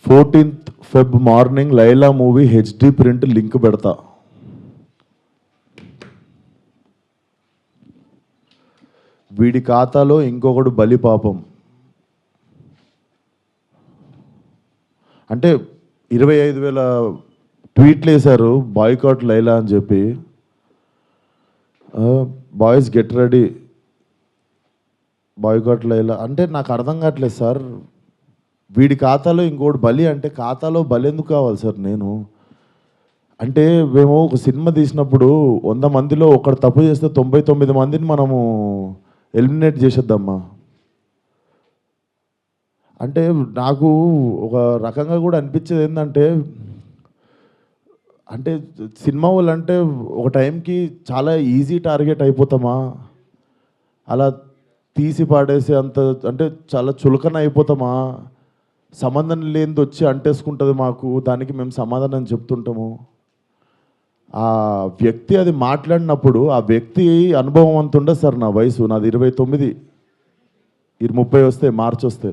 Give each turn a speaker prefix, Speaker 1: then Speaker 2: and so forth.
Speaker 1: 14th Feb morning Laila movie HD print link పెడతా. వీడి ఖాతాలో ఇంకొకడు బలి పాపం. అంటే 25,000 ట్వీట్లు వేశారు బాయ్కాట్ లైలా అని చెప్పి. Boys get ready, boycott Laila అంటే నాకు అర్థం కావట్లేదు సార్. వీడి ఖాతాలో ఇంకోటి బలి అంటే ఖాతాలో బలి ఎందుకు కావాలి సార్? నేను అంటే మేము ఒక సినిమా తీసినప్పుడు 100 మందిలో ఒకడు తప్పు చేస్తే 99 మందిని మనము ఎలిమినేట్ చేసేద్దామా? అంటే నాకు ఒక రకంగా కూడా అనిపించేది ఏంటంటే, అంటే సినిమా వాళ్ళు అంటే ఒక టైంకి చాలా ఈజీ టార్గెట్ అయిపోతామా? అలా తీసి పాడేసి అంత అంటే చాలా చులకన అయిపోతామా? సంబంధం లేనిది వచ్చి అంటేసుకుంటుంది మాకు, దానికి మేము సమాధానం చెప్తుంటాము. ఆ వ్యక్తి అది మాట్లాడినప్పుడు ఆ వ్యక్తి అనుభవం అంత ఉండదు సార్. నా వయసు నాది 29, 30 వస్తే మార్చి వస్తే